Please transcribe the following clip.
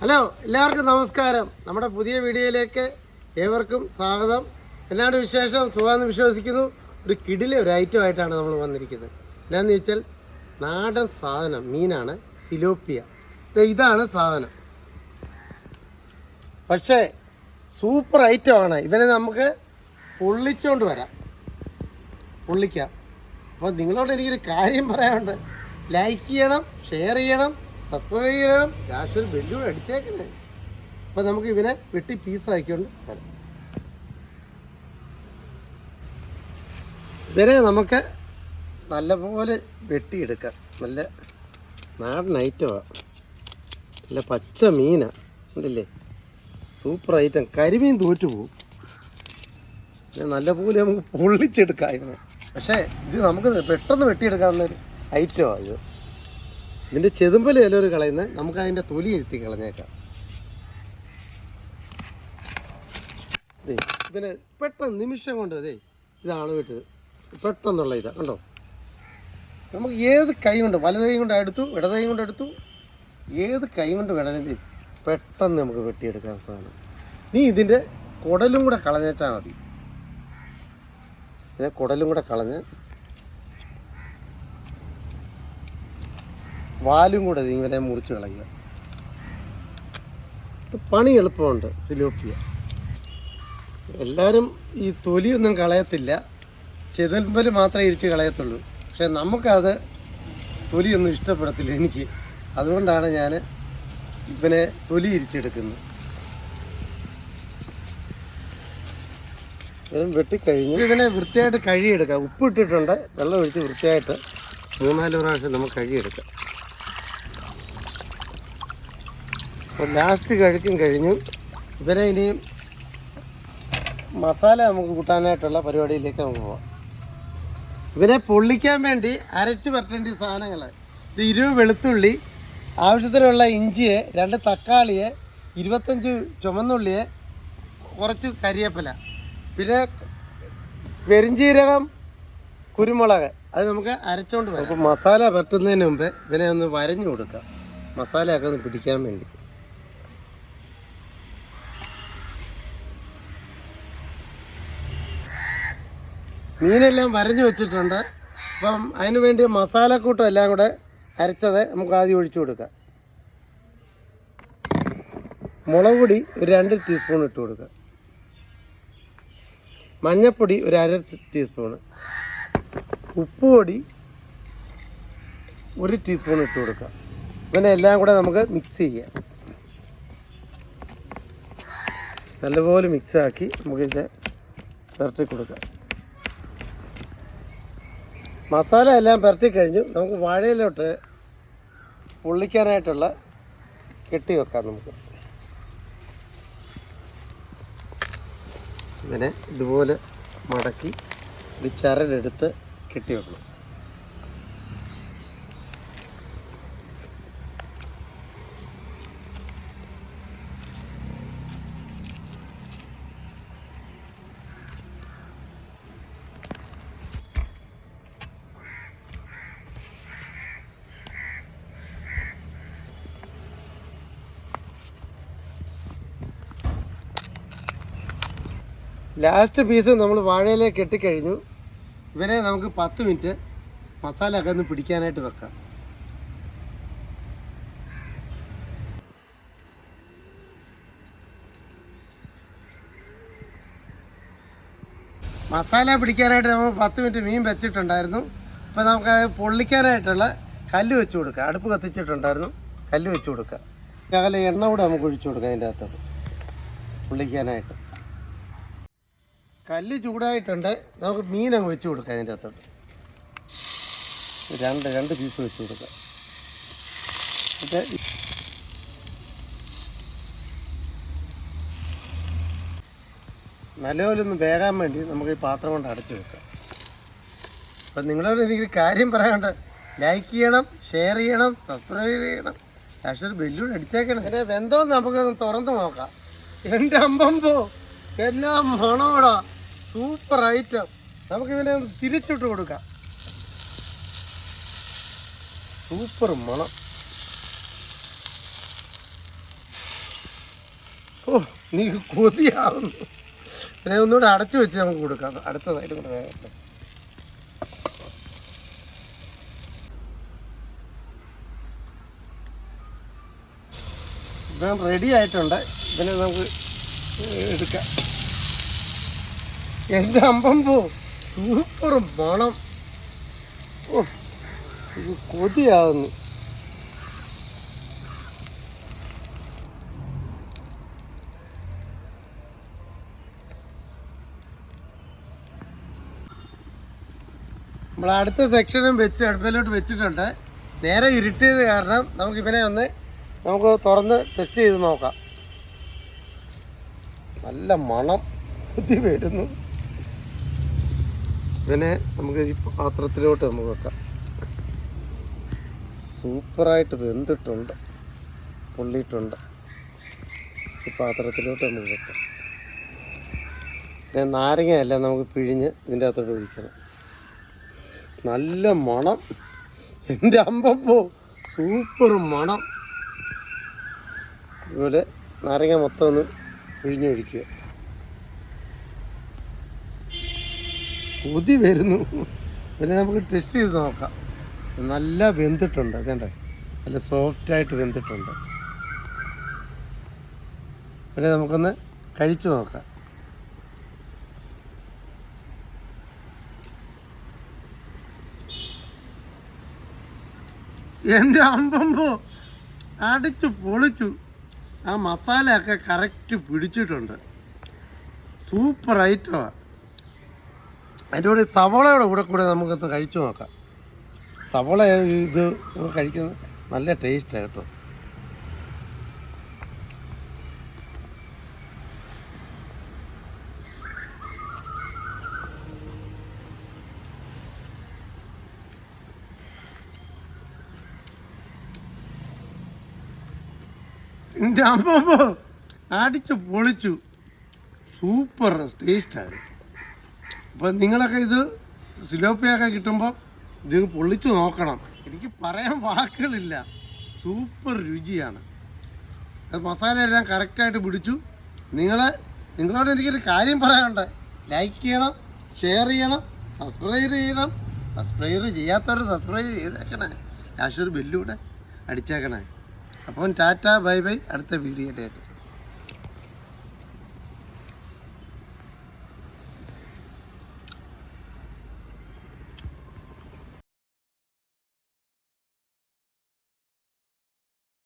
Hello, എല്ലാവർക്കും നമസ്കാരം. നമ്മുടെ പുതിയ വീഡിയോയിലേക്ക് ഏവർക്കും സ്വാഗതം. എന്നാണ് വിശേഷം? സുഖമെന്ന് വിശ്വസിക്കുന്നു. ഒരു കിടിലെ ഒരു ഐറ്റമായിട്ടാണ് നമ്മൾ വന്നിരിക്കുന്നത്. എന്നാന്ന് ചോദിച്ചാൽ നാടൻ സാധനം മീനാണ്, സിലോപ്പിയ. ഇതാണ് സാധനം. പക്ഷേ സൂപ്പർ ഐറ്റമാണ്. ഇവനെ നമുക്ക് പൊള്ളിച്ചുകൊണ്ട് വരാം, പൊള്ളിക്കാം. അപ്പോൾ നിങ്ങളോട് എനിക്കൊരു കാര്യം പറയാനുണ്ട്. ലൈക്ക് ചെയ്യണം, ഷെയർ ചെയ്യണം, സബ്സ്ക്രൈബ് ചെയ്യണം, ലാസ്റ്റ് ബെല്ലൂടെ അടിച്ചേക്കണേ. അപ്പോൾ നമുക്ക് ഇവനെ വെട്ടി പീസാക്കിക്കൊണ്ട് വരാം. ഇവരെ നമുക്ക് നല്ലപോലെ വെട്ടിയെടുക്കാം. നല്ല നാടൻ ഐറ്റമാണ്, നല്ല പച്ച മീനാണ്, ഉണ്ടല്ലേ? Super item. കരിമീൻ തോറ്റു പോകും. നല്ലപോലെ നമുക്ക് പൊള്ളിച്ചെടുക്കാം ഇവനെ. പക്ഷേ ഇത് നമുക്ക് പെട്ടെന്ന് വെട്ടിയെടുക്കാവുന്നൊരു ഐറ്റമാണ് ഇത്. ഇതിൻ്റെ ചെതുമ്പൽ ചിലവർ കളയുന്നത്, നമുക്ക് അതിൻ്റെ തൊലി എത്തി കളഞ്ഞേക്കാം. ഇതിന് പെട്ടെന്ന് നിമിഷം കൊണ്ട് ഇതാണ് വിട്ടത്, പെട്ടെന്നുള്ള ഇതാണ് കണ്ടോ. നമുക്ക് ഏത് കൈ കൊണ്ട്, വലത് കൈ കൊണ്ട് എടുത്തു, ഇടത് കൈ കൊണ്ട് എടുത്തു, ഏത് കൈ കൊണ്ട് വേണമെങ്കിൽ പെട്ടെന്ന് നമുക്ക് വെട്ടിയെടുക്കാൻ സാധനം. നീ ഇതിൻ്റെ കുടലും കൂടെ കളഞ്ഞേച്ചാൽ മതി. ഇതിനെ കുടലും കൂടെ കളഞ്ഞ് വാലും കൂടെ ഇങ്ങനെ മുറിച്ച് കളയുക. പണി എളുപ്പമുണ്ട് സിലോപ്പിയ. എല്ലാവരും ഈ തൊലിയൊന്നും കളയത്തില്ല, ചെതമ്പൽ മാത്രമേ ഇരിച്ച് കളയത്തുള്ളൂ. പക്ഷെ നമുക്കത് തൊലിയൊന്നും ഇഷ്ടപ്പെടത്തില്ല എനിക്ക്. അതുകൊണ്ടാണ് ഞാൻ ഇവനെ തൊലി ഇരിച്ചെടുക്കുന്നത്. ഇവനും വെട്ടിക്കഴിഞ്ഞ് ഇതിനെ വൃത്തിയായിട്ട് കഴുകിയെടുക്കാം. ഉപ്പിട്ടിട്ടുണ്ട്, വെള്ളം ഒഴിച്ച് വൃത്തിയായിട്ട് 3-4 പ്രാവശ്യം നമുക്ക് കഴുകിയെടുക്കാം. അപ്പോൾ ലാസ്റ്റ് കഴുക്കും കഴിഞ്ഞു. ഇവരെ ഇനിയും മസാല നമുക്ക് കൂട്ടാനായിട്ടുള്ള പരിപാടിയിലേക്ക് നമുക്ക് പോകാം. ഇവനെ പൊള്ളിക്കാൻ വേണ്ടി അരച്ച് പരട്ടേണ്ട സാധനങ്ങൾ: 20 വെളുത്തുള്ളി, ആവശ്യത്തിനുള്ള ഇഞ്ചിയെ, 2 തക്കാളിയെ, 25 ചുമന്നുള്ളിയെ, കുറച്ച് കരിവേപ്പില, പിന്നെ പെരിഞ്ചീരകം, കുരുമുളക്. അത് നമുക്ക് അരച്ചുകൊണ്ട് വരാം. അപ്പോൾ മസാല പരട്ടുന്നതിന് മുമ്പ് ഇവനെ ഒന്ന് വരഞ്ഞു കൊടുക്കാം, മസാലയൊക്കെ ഒന്ന് പിടിക്കാൻ വേണ്ടി. മീനെല്ലാം വരഞ്ഞു വെച്ചിട്ടുണ്ട്. അപ്പം അതിന് വേണ്ടി മസാലക്കൂട്ടം എല്ലാം കൂടെ അരച്ചത് നമുക്ക് ആദ്യം ഒഴിച്ചു കൊടുക്കാം. മുളക് പൊടി ഒരു 2 ടീസ്പൂൺ ഇട്ട് കൊടുക്കുക. മഞ്ഞൾപ്പൊടി ഒരു 1/2 ടീസ്പൂണ്, ഉപ്പുപൊടി 1 ടീസ്പൂൺ ഇട്ട് കൊടുക്കുക. പിന്നെ എല്ലാം കൂടെ നമുക്ക് മിക്സ് ചെയ്യാം. നല്ലപോലെ മിക്സാക്കി നമുക്കിത് പുരട്ടി കൊടുക്കാം. മസാല എല്ലാം പുരട്ടി കഴിഞ്ഞു. നമുക്ക് വാഴയിലോട്ട് പൊള്ളിക്കാനായിട്ടുള്ള കെട്ടി വെക്കാം. നമുക്ക് ഇങ്ങനെ ഇതുപോലെ മടക്കി ഒരു ചരടെടുത്ത് കെട്ടി വെക്കണം. ലാസ്റ്റ് പീസ് നമ്മൾ വാഴയിലേക്ക് കെട്ടിക്കഴിഞ്ഞു. ഇവരെ നമുക്ക് 10 മിനിറ്റ് മസാല ഒക്കെ ഒന്ന് പിടിക്കാനായിട്ട് വെക്കാം. മസാല പിടിക്കാനായിട്ട് നമ്മൾ 10 മിനിറ്റ് മീൻ വെച്ചിട്ടുണ്ടായിരുന്നു. ഇപ്പോൾ നമുക്ക് പൊള്ളിക്കാനായിട്ടുള്ള കല്ല് വെച്ച് കൊടുക്കുക. അടുപ്പ് കത്തിച്ചിട്ടുണ്ടായിരുന്നു, കല്ല് വെച്ച് കൊടുക്കുക. അകലെ എണ്ണ കൂടെ നമുക്ക് ഒഴിച്ചു കൊടുക്കാം അതിൻ്റെ അകത്തോട്ട് പൊള്ളിക്കാനായിട്ട്. കല്ല് ചൂടായിട്ടുണ്ട്, നമുക്ക് മീൻ അങ്ങ് വെച്ച് കൊടുക്കാം. അതിൻ്റെ അകത്തോട്ട് രണ്ട് പീസ് വെച്ച് കൊടുക്കാം. എന്നിട്ട് നല്ലപോലെ ഒന്ന് വേകാൻ വേണ്ടി നമുക്ക് ഈ പാത്രം കൊണ്ട് അടച്ചു വെക്കാം. അപ്പം നിങ്ങളോട് എനിക്ക് കാര്യം പറയാണ്ട്, ലൈക്ക് ചെയ്യണം, ഷെയർ ചെയ്യണം, സബ്സ്ക്രൈബ് ചെയ്യണം, ലാസ്റ്റ് ബെല്ലൂടെ അടിച്ചേക്കണം. പിന്നെ വെന്തോന്ന് നമുക്കൊന്ന് തുറന്ന് നോക്കാം. എൻ്റെ അമ്പമ്പോ എല്ലാം മണോടാ, സൂപ്പർ ഐറ്റം. നമുക്കിതിനെ ഒന്ന് തിരിച്ചിട്ട് കൊടുക്കാം. സൂപ്പർ മണം. ഓ നീ കൊതിയാവുന്നു. പിന്നെ ഒന്നുകൂടെ അടച്ചു വെച്ച് നമുക്ക് കൊടുക്കാം. അടുത്ത സൈഡ് കൂടെ വേഗം. ഇപ്പം റെഡി ആയിട്ടുണ്ട്. ഇതിനെ നമുക്ക് എടുക്കാം. എൻ്റെ അമ്പം പോ സൂപ്പർ മണം. ഓ ഇത് കൊതിയാവുന്നു. നമ്മൾ അടുത്ത സെക്ഷനും വെച്ച് അടുപ്പിലോട്ട് വെച്ചിട്ടുണ്ട്. നേരെ ഇരുട്ടിയത് കാരണം നമുക്കിവനെ നമുക്ക് തുറന്ന് ടെസ്റ്റ് ചെയ്ത് നോക്കാം. നല്ല മണം കൊതി വരുന്നു. ഇവനെ നമുക്ക് ഈ പാത്രത്തിലോട്ട് നമുക്ക് വെക്കാം. സൂപ്പറായിട്ട് വെന്തിട്ടുണ്ട്, പൊള്ളിയിട്ടുണ്ട്. ഈ പാത്രത്തിലോട്ട് നമുക്ക് വെക്കാം. പിന്നെ നാരങ്ങയല്ല നമുക്ക് പിഴിഞ്ഞ് ഇതിൻ്റെ അകത്തോട്ട് ഒഴിക്കണം. നല്ല മണം. എൻ്റെ അമ്പപ്പോ സൂപ്പർ മണം. ഇതുപോലെ നാരങ്ങ മൊത്തം ഒന്ന് പിഴിഞ്ഞൊഴിക്കുക. കൊതി വരുന്നു. പിന്നെ നമുക്ക് ടെസ്റ്റ് ചെയ്ത് നോക്കാം. നല്ല വെന്തിട്ടുണ്ട്. അതേണ്ട നല്ല സോഫ്റ്റായിട്ട് വെന്തിട്ടുണ്ട്. പിന്നെ നമുക്കൊന്ന് കഴിച്ചു നോക്കാം. എൻ്റെ അമ്പമ്പോ അടിച്ചു പൊളിച്ചു. ആ മസാലയൊക്കെ കറക്റ്റ് പിടിച്ചിട്ടുണ്ട്. സൂപ്പർ ഐറ്റമാണ്. അതിൻ്റെ കൂടെ സവോളയുടെ കൂടെ നമുക്കൊന്ന് കഴിച്ചു നോക്കാം. സവോള ഇത് കഴിക്കുന്നത് നല്ല ടേസ്റ്റാണ് കേട്ടോ. എൻ്റെ അമ്മ അടിച്ചു പൊളിച്ചു. സൂപ്പർ ടേസ്റ്റാണ്. അപ്പം നിങ്ങളൊക്കെ ഇത് സിലോപ്പിയൊക്കെ കിട്ടുമ്പോൾ ഇത് പൊള്ളിച്ചു നോക്കണം. എനിക്ക് പറയാൻ വാക്കുകളില്ല. സൂപ്പർ രുചിയാണ്. അത് മസാല എല്ലാം കറക്റ്റായിട്ട് പിടിച്ചു. നിങ്ങളോട് എനിക്കൊരു കാര്യം പറയാനുണ്ട്. ലൈക്ക് ചെയ്യണം, ഷെയർ ചെയ്യണം, സബ്സ്ക്രൈബ് ചെയ്യണം. സബ്സ്ക്രൈബ് ചെയ്യാത്തവർ സബ്സ്ക്രൈബ് ചെയ്തേക്കണേ. ലാസ്റ്റ് ഒരു ബെല്ലൂടെ അടിച്ചേക്കണേ. അപ്പം ടാറ്റ ബൈ ബൈ. അടുത്ത വീഡിയോയിലേക്ക്.